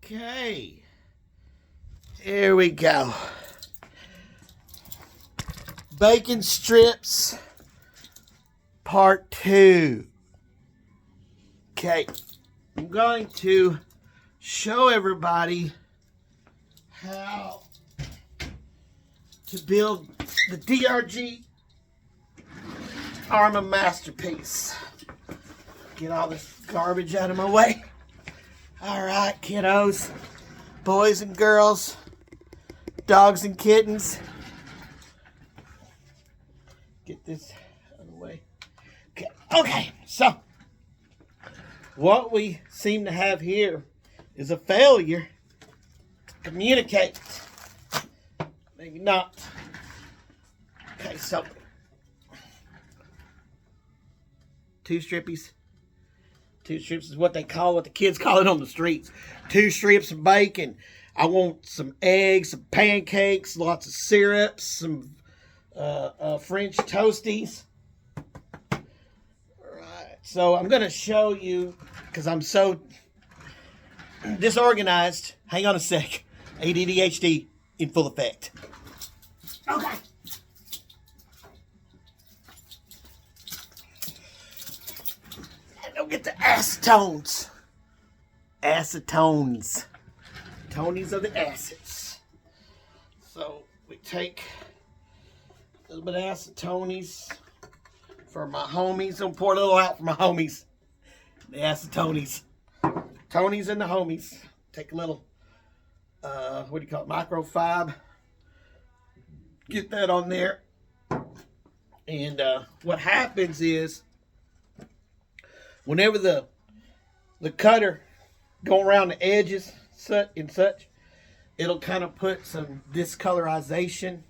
Okay. Here we go. Bacon strips, part 2. Okay. I'm going to show everybody how to build the DRG ARRMA masterpiece. Get all this garbage out of my way. Alright, kiddos, boys and girls, dogs and kittens. Get this out of the way. Okay, so what we seem to have here is a failure to communicate. Maybe not. Okay, so 2 strippies. 2 strips is what the kids call it on the streets. 2 strips of bacon. I want some eggs, some pancakes, lots of syrup, some French toasties. Alright, so I'm going to show you, because I'm so disorganized. Hang on a sec. ADHD in full effect. Okay. Don't get the acetones. Acetones. Tonies are the acids. So we take a little bit of acetonies for my homies. I'm pour a little out for my homies. The acetonies. Tonies and the homies. Take a little, what do you call it? Microfiber. Get that on there. And what happens is, whenever the cutter go around the edges and such, it'll kind of put some discolorization.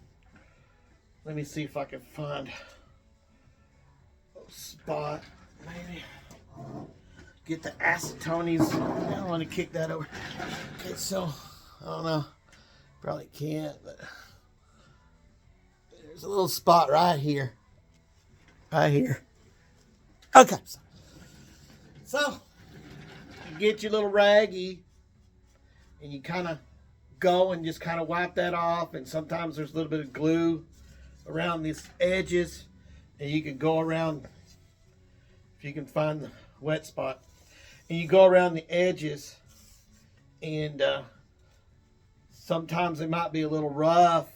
Let me see if I can find a spot. Maybe get the acetonies. I don't want to kick that over. Okay, so I don't know. Probably can't, but there's a little spot right here. Right here. Okay. So, you get your little raggy and you kind of go and just kind of wipe that off. And sometimes there's a little bit of glue around these edges. And you can go around, if you can find the wet spot, and you go around the edges. And sometimes they might be a little rough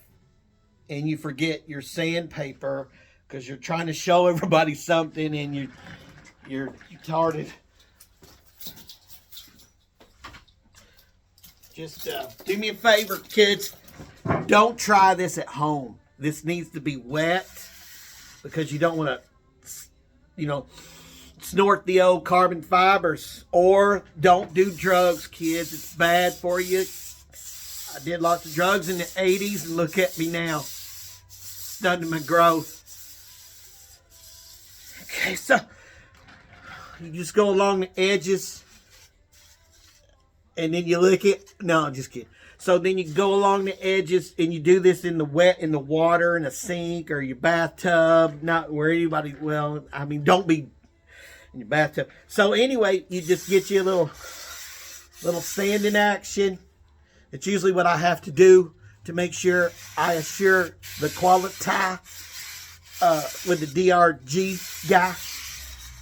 and you forget your sandpaper because you're trying to show everybody something and you're retarded. Just do me a favor, kids. Don't try this at home. This needs to be wet because you don't want to, snort the old carbon fibers. Or don't do drugs, kids. It's bad for you. I did lots of drugs in the 80s and look at me now. Stunting my growth. Okay, so you just go along the edges and then you lick it. No, I'm just kidding. So then you go along the edges and you do this in the water in a sink or your bathtub. Not where anybody, don't be in your bathtub. So anyway, you just get you a little sanding action. It's usually what I have to do to make sure I assure the quality with the DRG guy.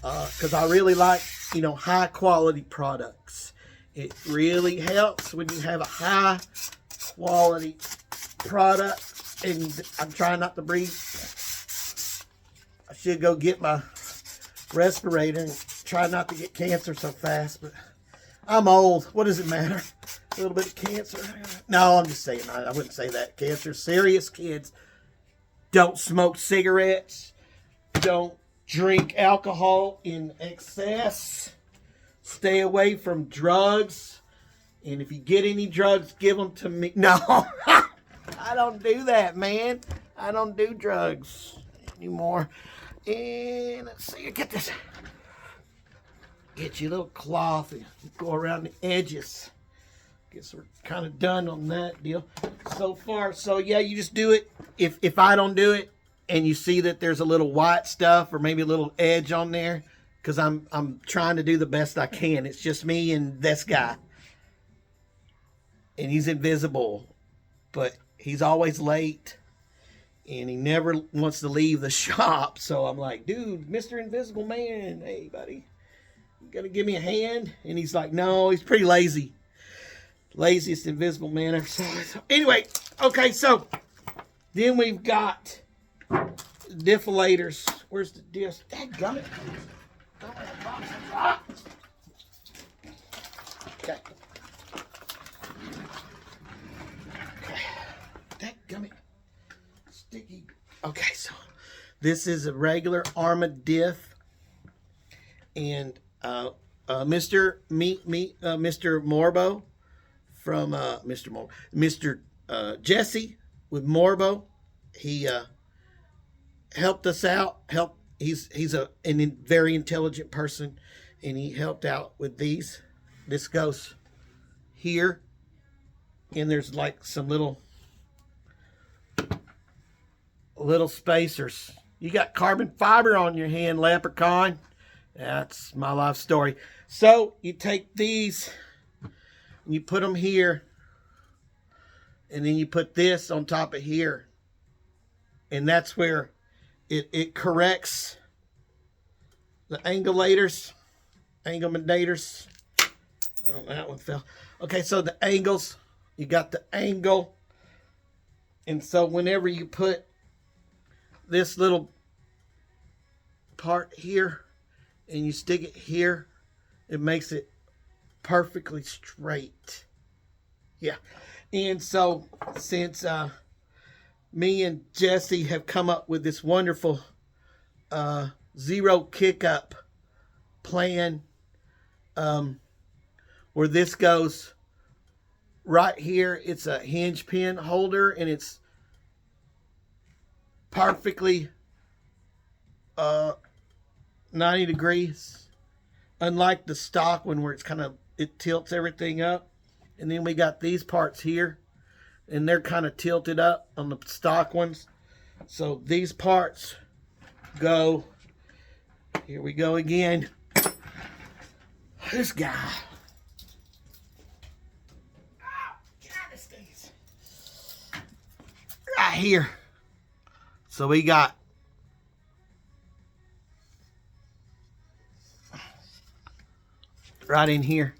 Because I really like, high quality products. It really helps when you have a high quality product. And I'm trying not to breathe. I should go get my respirator and try not to get cancer so fast. But I'm old. What does it matter? A little bit of cancer. No, I'm just saying. I wouldn't say that. Cancer. Serious, kids. Don't smoke cigarettes. Don't drink alcohol in excess. Stay away from drugs. And if you get any drugs, give them to me. No, I don't do that, man. I don't do drugs anymore. And let's see, get this. Get you a little cloth and go around the edges. Guess we're kind of done on that deal so far. So yeah, you just do it. If I don't do it and you see that there's a little white stuff or maybe a little edge on there, because I'm trying to do the best I can. It's just me and this guy. and he's invisible, but he's always late, and he never wants to leave the shop. So I'm like, dude, Mr. Invisible Man, hey, buddy, you gonna give me a hand? And he's like, no, he's pretty lazy. Laziest invisible man ever saw. So anyway, okay, so then we've got defillators. Where's the disc? Dadgummit. Okay. Dadgummit. Sticky. Okay, so this is a regular ARRMA diff, and Mr. Morbo from Mr. Jesse with Morbo, he helped us out. He's a very intelligent person, and he helped out with these. This goes here, and there's like some little spacers. You got carbon fiber on your hand, leprechaun. That's my life story. So you take these and you put them here, and then you put this on top of here, and that's where it corrects the angulator. Oh, that one fell. Okay, so the angles, you got the angle, and so whenever you put this little part here and you stick it here, it makes it perfectly straight. Yeah. And so since me and Jesse have come up with this wonderful zero kick up plan, where this goes right here, it's a hinge pin holder, and it's perfectly 90 degrees, unlike the stock one where it's kind of, it tilts everything up. And then we got these parts here, and they're kind of tilted up on the stock ones. So these parts go, here we go again, this guy. Right here. So we got right in here,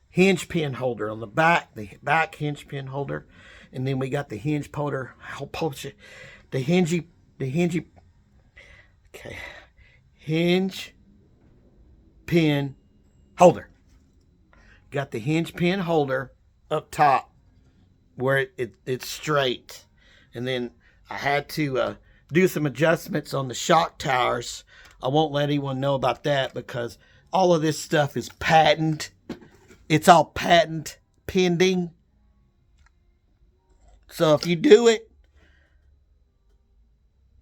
hinge pin holder on the back hinge pin holder, and then we got the hinge holder, the hingy, okay, hinge pin holder. Got the hinge pin holder up top where it's straight, and then I had to do some adjustments on the shock towers. I won't let anyone know about that because all of this stuff is patent. It's all patent pending. So if you do it,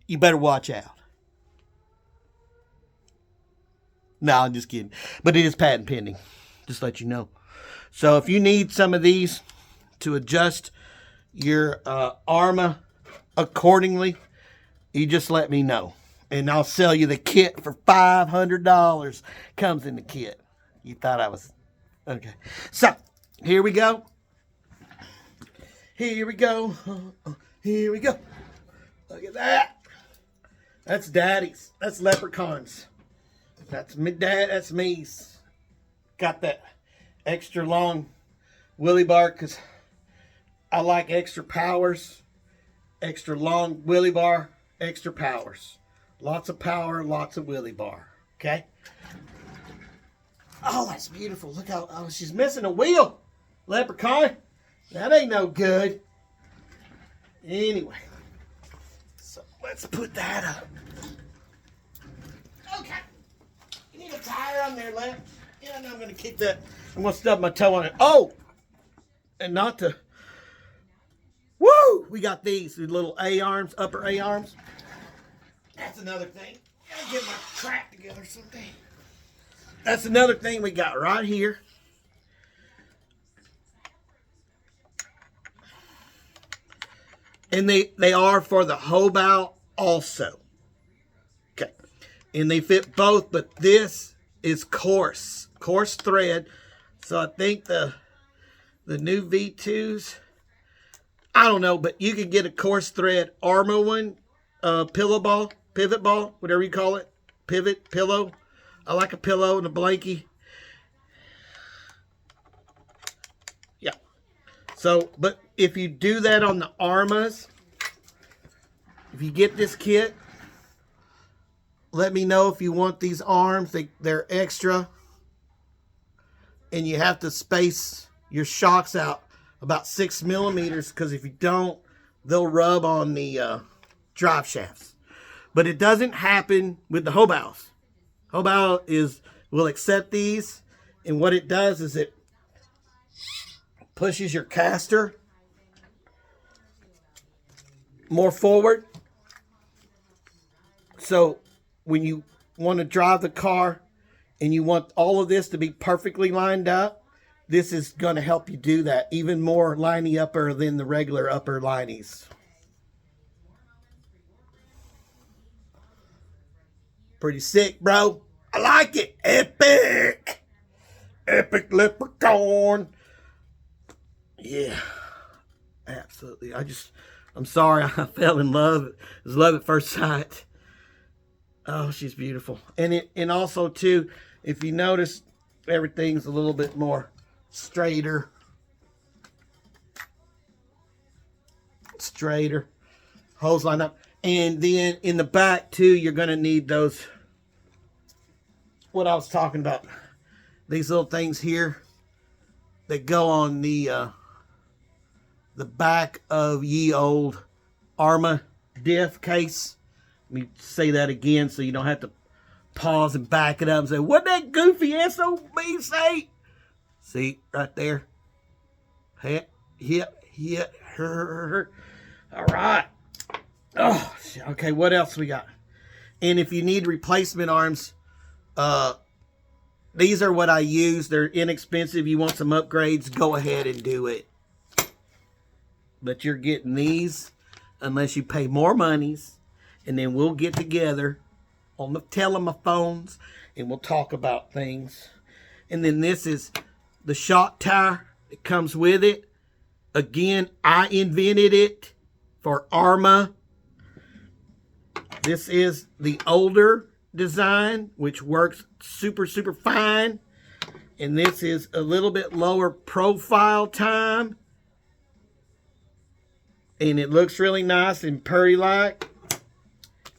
you better watch out. No, I'm just kidding. But it is patent pending. Just let you know. So if you need some of these to adjust your ARRMA accordingly, you just let me know, and I'll sell you the kit for $500. Comes in the kit. You thought I was okay? So here we go. Here we go. Here we go. Look at that. That's Daddy's. That's Leprechaun's. That's me, Dad. That's me's. Got that extra long willy bar because I like extra powers. Extra long willy bar, extra powers. Lots of power, lots of willy bar. Okay? Oh, that's beautiful. Look how, oh, she's missing a wheel. Leprechaun. That ain't no good. Anyway. So let's put that up. Okay. You need a tire on there, Lep. Yeah, no, I'm going to kick that. I'm going to stub my toe on it. Oh! And not to... Woo! We got these little A-arms, upper A-arms. That's another thing. Gotta get my crap together someday. That's another thing we got right here. And they are for the Hobow also. Okay. And they fit both, but this is coarse thread. So I think the The new V2s, I don't know, but you could get a coarse thread ARRMA one, pivot ball, whatever you call it, pivot, pillow. I like a pillow and a blankie. Yeah. So, but if you do that on the ARRMAs, if you get this kit, let me know if you want these arms. They're extra. And you have to space your shocks out about 6 millimeters, because if you don't, they'll rub on the drive shafts. But it doesn't happen with the Hobaus. Hobau will accept these, and what it does is it pushes your caster more forward. So when you want to drive the car and you want all of this to be perfectly lined up, this is going to help you do that. Even more liney upper than the regular upper linies. Pretty sick, bro. I like it. Epic. Epic leprechaun. Yeah. Absolutely. I'm sorry I fell in love. It was love at first sight. Oh, she's beautiful. And also, too, if you notice, everything's a little bit more straighter. Hose line up. And then in the back, too, you're going to need those, what I was talking about. These little things here that go on the back of ye old ARRMA diff case. Let me say that again so you don't have to pause and back it up and say, what that goofy SOB say? See, right there. Hit, her. All right. Oh, okay, what else we got? And if you need replacement arms, these are what I use. They're inexpensive. You want some upgrades, go ahead and do it. But you're getting these unless you pay more monies. And then we'll get together on the telephones and we'll talk about things. And then this is the shock tire that comes with it. Again, I invented it for ARRMA. This is the older design, which works super, super fine. And this is a little bit lower profile time. And it looks really nice and purdy-like.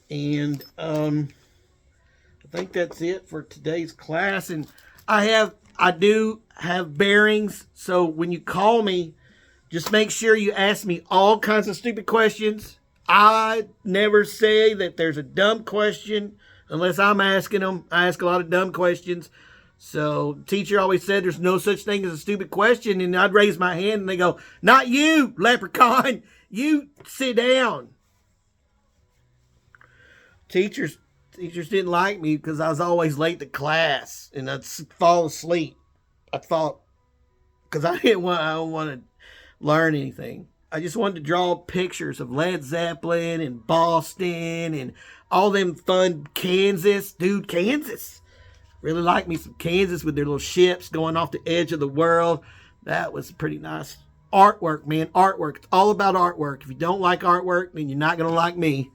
And I think that's it for today's class. And I do have bearings. So when you call me, just make sure you ask me all kinds of stupid questions. I never say that there's a dumb question unless I'm asking them. I ask a lot of dumb questions. So teacher always said there's no such thing as a stupid question. And I'd raise my hand and they go, not you, leprechaun. You sit down. Teachers didn't like me because I was always late to class and I'd fall asleep. I thought, because I don't want to learn anything. I just wanted to draw pictures of Led Zeppelin and Boston and all them fun Kansas. Dude, Kansas. Really like me some Kansas with their little ships going off the edge of the world. That was pretty nice. Artwork, man. Artwork. It's all about artwork. If you don't like artwork, then you're not going to like me.